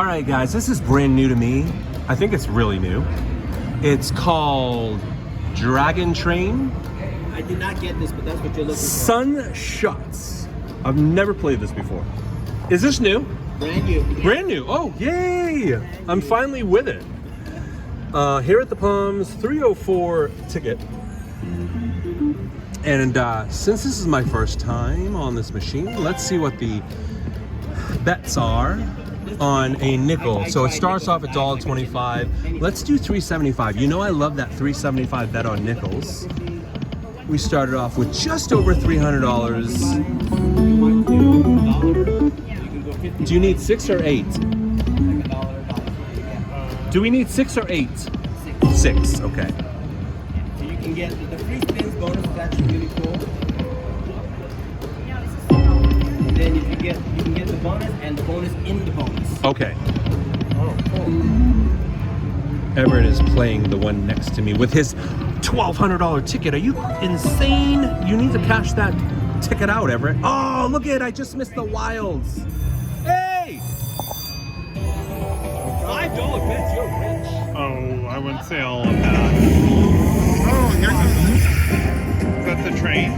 right, guys, this is brand new to me. I think it's really new. It's called Dragon Train. I did not get this, but that's what you're looking for. Sun Shots. I've never played this before. Is this new? Brand new. Brand new. Oh, yay! I'm finally with it. Here at the Palms, 304 ticket. And since this is my first time on this machine, let's see what the bets are on a nickel. So it starts off at $1.25. Let's do $3.75. You know I love that $3.75 bet on nickels. We started off with just over $300. Do you need 6 or 8? Do we need 6 or 8? 6, okay. So you can get the free spins bonus is actually really cool. And then you can get the bonus and the bonus in the bonus. Okay. Oh, cool. Everett is playing the one next to me with his $1,200 ticket. Are you insane? You need to cash that ticket out, Everett. Oh, look at it. I just missed the wilds. Hey! $5 bets, you're rich. Oh, I wouldn't say all of that. Oh, here comes. Is that the train?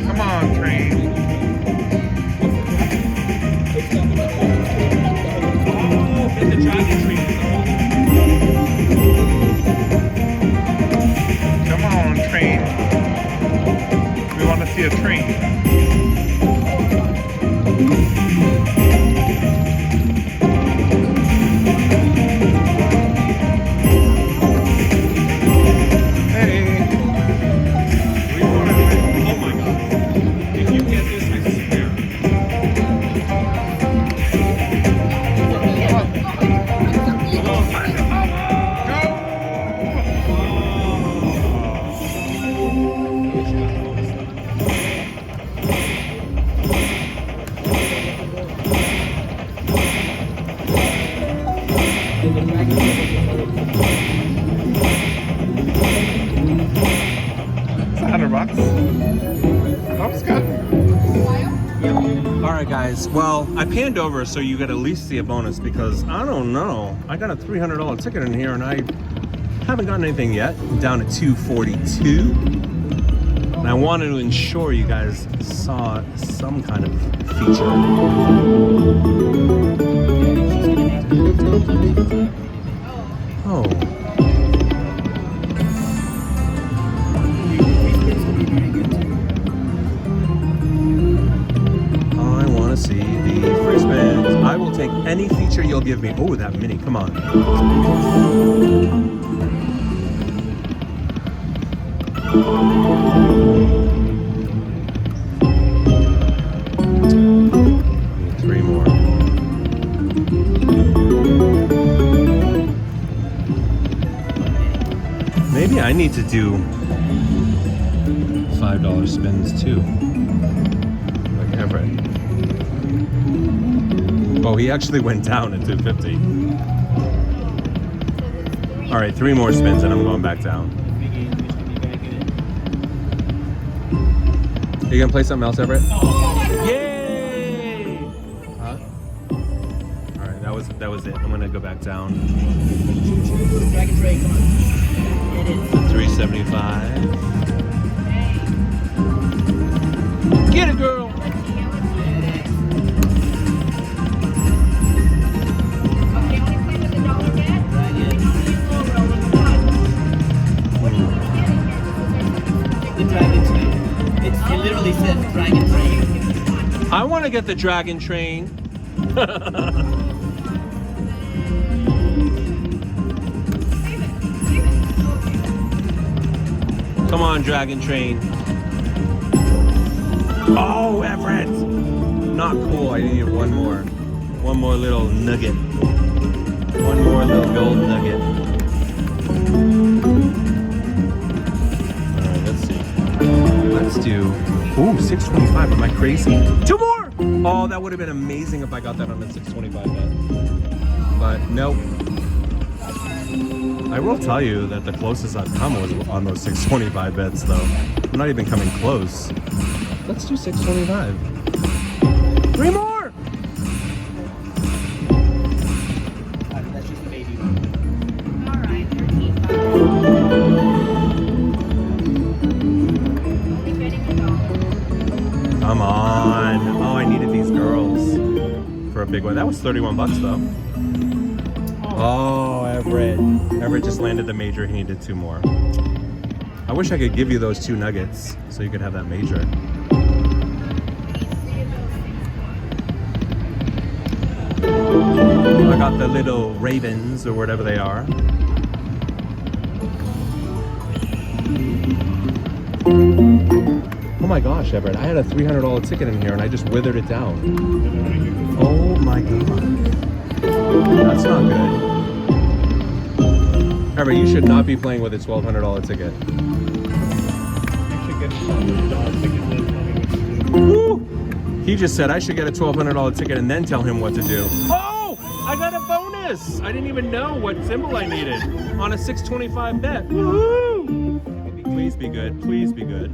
Come on, train. Oh, get the dragon train. Come on, train. We want to see a train. Guys, well, I panned over so you could at least see a bonus because I don't know. I got a $300 ticket in here and I haven't gotten anything yet. I'm down at 242. And I wanted to ensure you guys saw some kind of feature. Oh. See the free spins. I will take any feature you'll give me. Oh, that mini, come on. Need 3 more. Maybe I need to do $5 spins too. Like Everett. Oh, he actually went down at 250. All right, 3 more spins and I'm going back down. Are you gonna play something else, Everett? Yay! Huh? All right, that was it. I'm gonna go back down. 375. Get it, girl! It literally says Dragon Train. I want to get the Dragon Train. Come on, Dragon Train. Oh, Everett. Not cool. I need one more. One more little nugget. One more little gold nugget. Let's do, ooh, 625. Am I crazy? 2 more! Oh, that would have been amazing if I got that on a 625 bet. But nope. I will tell you that the closest I've come was on those 625 bets, though. I'm not even coming close. Let's do 625. 3 more! boy. That was 31 bucks though. Oh, Everett. Everett just landed the major. He needed 2 more. I wish I could give you those 2 nuggets so you could have that major. I got the little ravens or whatever they are. Oh my gosh, Everett. I had a $300 ticket in here and I just withered it down. Oh my god. That's not good. Everett, you should not be playing with a $1,200 ticket. You should get a $1,200 ticket and then tell me what to do. Woo! He just said I should get a $1,200 ticket and then tell him what to do. Oh! I got a bonus! I didn't even know what symbol I needed on a 625 bet. Woohoo! Please be good. Please be good.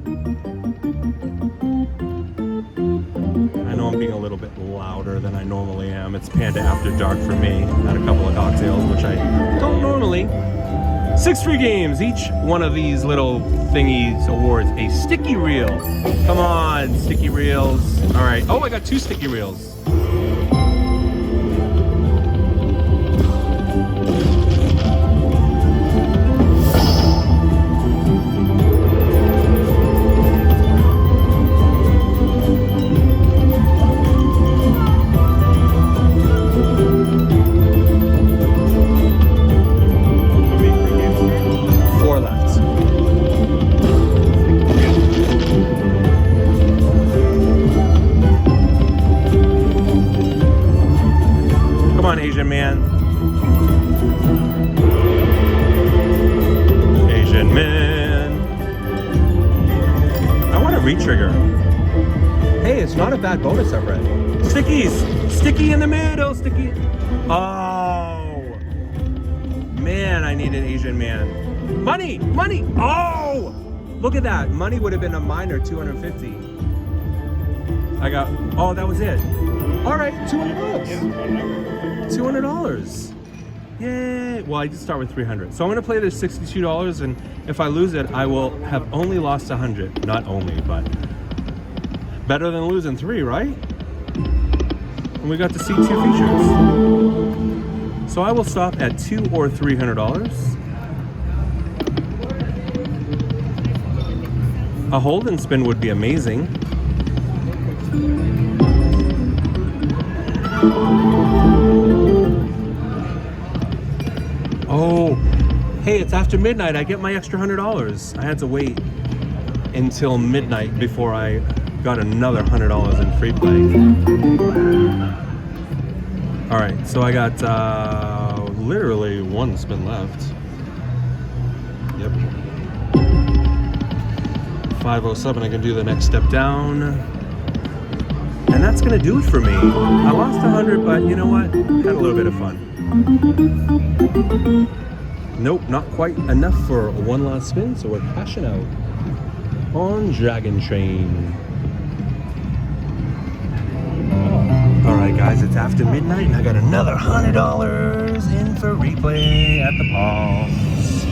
I know I'm being a little bit louder than I normally am. It's Panda After Dark for me. Had a couple of cocktails, which I don't normally. 6 free games. Each one of these little thingies awards a sticky reel. Come on, sticky reels. All right. Oh, I got 2 sticky reels. Asian man. Asian man. I want to re-trigger. Hey, it's not a bad bonus, Everett. Stickies! Sticky in the middle, sticky. Oh! Man, I need an Asian man. Money! Money! Oh! Look at that. Money would have been a minor 250. I got, oh, that was it. All right, $200. $200. Yay! Well, I did start with 300. So I'm gonna play this $62, and if I lose it, I will have only lost 100. Not only, but better than losing 3, right? And we got to see 2 features. So I will stop at $200 or $300. A hold and spin would be amazing. Oh, hey, it's after midnight. I get my extra $100. I had to wait until midnight before I got another $100 in free play. All right, so I got literally 1 spin left. Yep. 507, I can do the next step down. And that's gonna do it for me. I lost 100, but you know what? Had a little bit of fun. Nope, not quite enough for 1 last spin, so we're cashing out on Dragon Train. Alright guys, it's after midnight and I got another $100 in for replay at the Palms.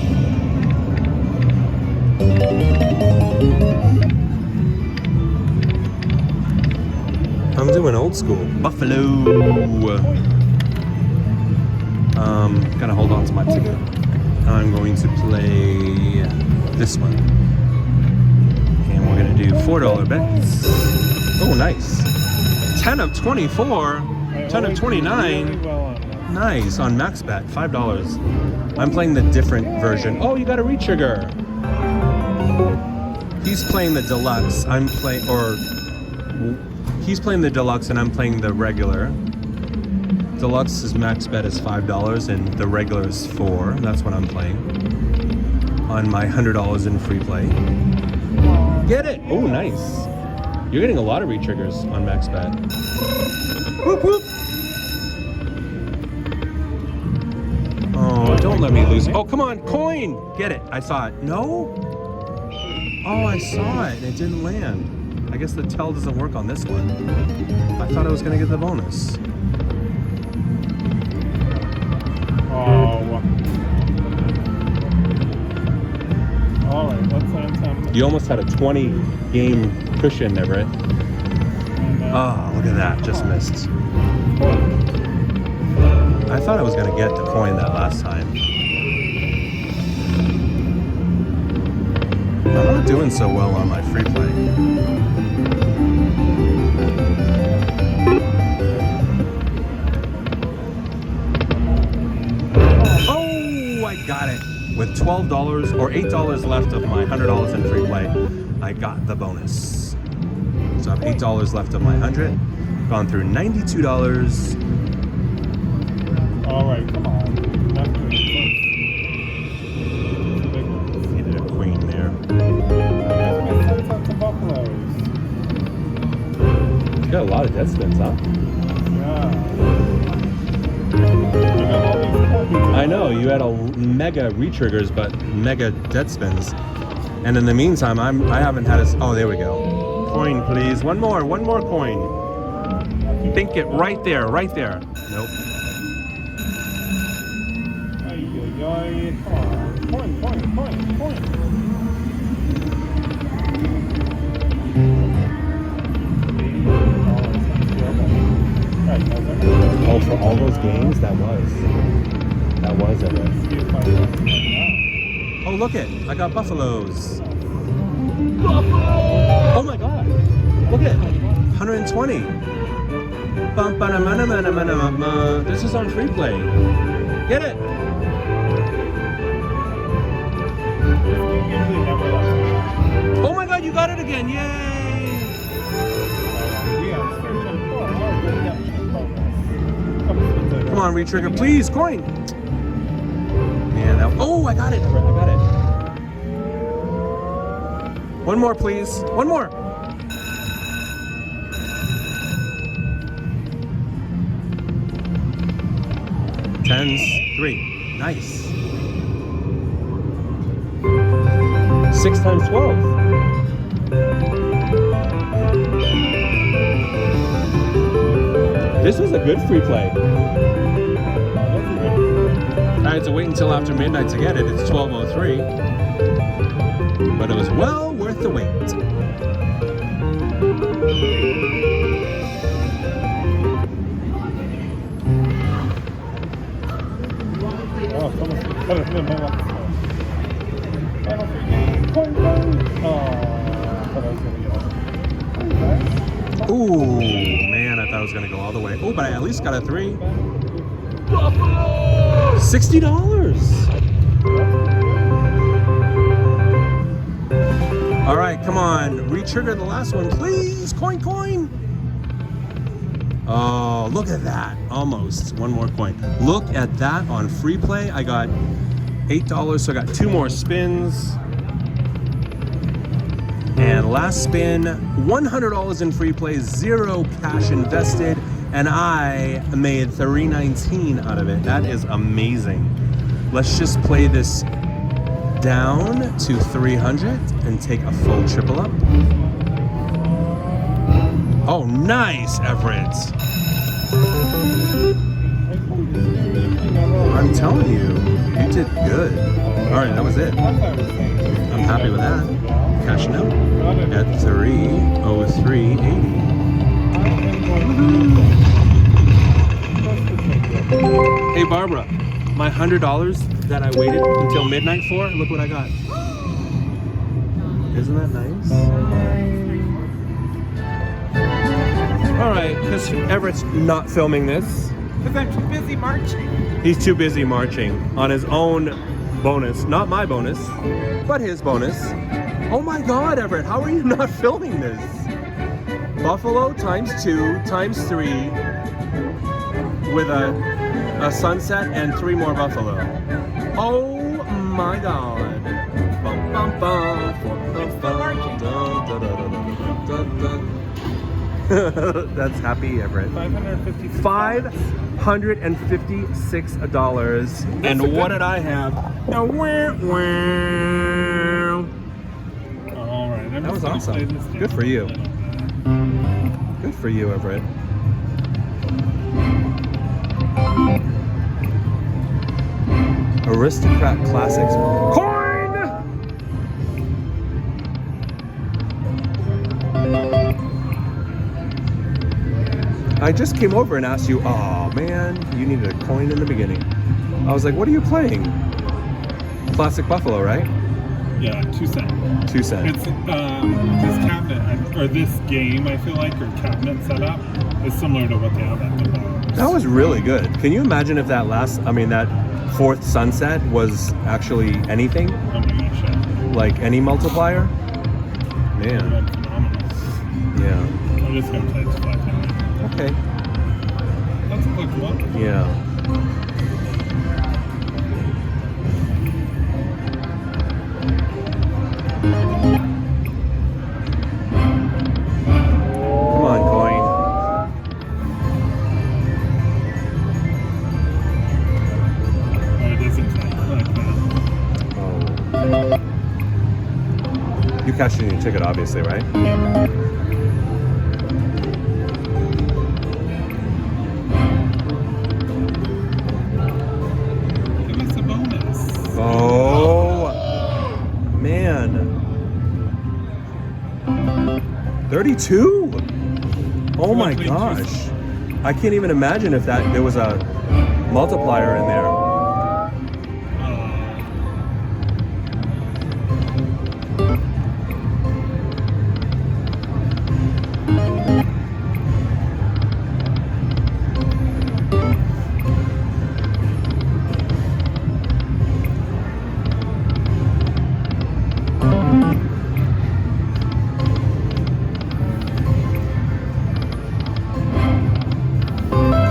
I'm doing old school. Buffalo. Gotta hold on to my ticket. I'm going to play this one. And we're gonna do $4 bets. Oh, nice. 10 of 24, 10 of 29. Nice, on max bet, $5. I'm playing the different version. Oh, you got a re-trigger. He's playing the deluxe. He's playing the deluxe and I'm playing the regular. Deluxe's max bet is $5 and the regular is $4. That's what I'm playing on my $100 in free play. Get it! Oh, nice. You're getting a lot of re-triggers on max bet. Whoop, whoop. Oh, don't let me lose. Oh, come on, coin! Get it. I saw it. No? Oh, I saw it and it didn't land. I guess the tell doesn't work on this one. I thought I was gonna get the bonus. Oh. All right, let's land some. You almost had a 20 game cushion, Everett. Oh, look at that, just missed. thought I was gonna get the coin that last time. I'm not doing so well on my free play. Oh, I got it. With $12 or $8 left of my $100 in free play, I got the bonus. So I have $8 left of my 100. Gone through $92. All right, come on. That's good. Needed a queen there. Some buffaloes. You got a lot of dead spins, huh? Yeah. I know, you had a mega retriggers, but mega dead spins. And in the meantime, I haven't had a... Oh, there we go. Coin, please. One more coin. Think it right there. Nope. Come on. Point. Oh, for all those games, that was it. Oh, look it! I got buffaloes. Oh my God! Look it, 120. This is on free play. Get it? Oh my God! You got it again! Yay! Come on, retrigger, please, coin. Man, oh, I got it. One more, please. One more. Tens, 3. Nice. 6 times 12. This was a good free play. I had to wait until after midnight to get it. It's 12:03. But it was well worth the wait. Ooh, man, I thought I was gonna go all the way. Oh, but I at least got a 3. $60. All right, come on, retrigger the last one, please. Coin. Oh, look at that. Almost. One more coin. Look at that on free play. I got $8, so I got 2 more spins. And last spin, $100 in free play, 0 cash invested, and I made $319 out of it. That is amazing. Let's just play this down to 300 and take a full triple up. Oh, nice, Everett. I'm telling you, you did good. All right, that was it. I'm happy with that. Cashing out at 303.80. Hey Barbara, my $100 that I waited until midnight for, look what I got. Isn't that nice? All right, because Everett's not filming this. Because I'm too busy marching. He's too busy marching on his own bonus. Not my bonus, but his bonus. Oh my God, Everett, how are you not filming this? Buffalo times 2 times 3 with a sunset and 3 more buffalo. Oh my God. Bum, bum, bum, That's happy, Everett. $556. And what did I have? All right, That was awesome. Good for you. Good for you, Everett. Aristocrat Classics. Coin! I just came over and asked you, oh man, you needed a coin in the beginning. I was like, what are you playing? Classic Buffalo, right? Yeah, 2 cents. 2 cents. It's this cabinet or this game, I feel like, or cabinet setup is similar to what they have at the bars. That was really good. Can you imagine if that that fourth sunset was actually anything? Oh my gosh, yeah. Like any multiplier? It Man. went phenomenal. Yeah. I'm just gonna play this 500. Okay. That's a quick look. Yeah. Come on, coin. Oh, it isn't like that. Oh. You cashed in your ticket, obviously, right? Give us a bonus. Oh, man. 32? Oh my gosh. I can't even imagine if there was a multiplier in there.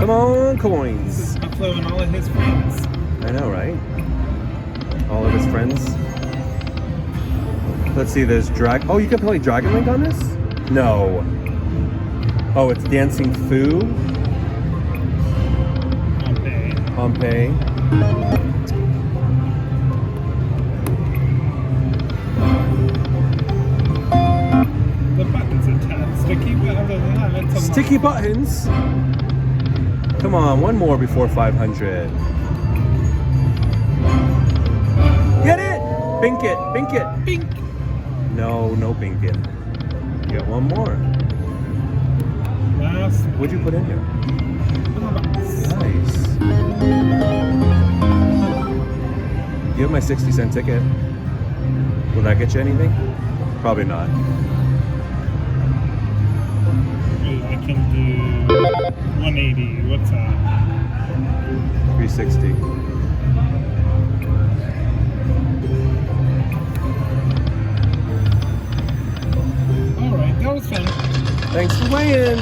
Come on, coins. This is Buffalo and all of his friends. I know, right? All of his friends. Let's see, there's Oh, you can play Dragon Link on this? No. Oh, it's Dancing Foo. Pompeii. The buttons are tad sticky, but other than that, it's a Sticky buttons. Come on, one more before 500. Get it! Bink it, bink it. Bink. No binking. You got one more. Last What'd you put in here? bonus. Nice. You have my 60-cent ticket. Will that get you anything? Probably not. I can do 180. What's that? 360. All right, that was fun. Thanks for weighing.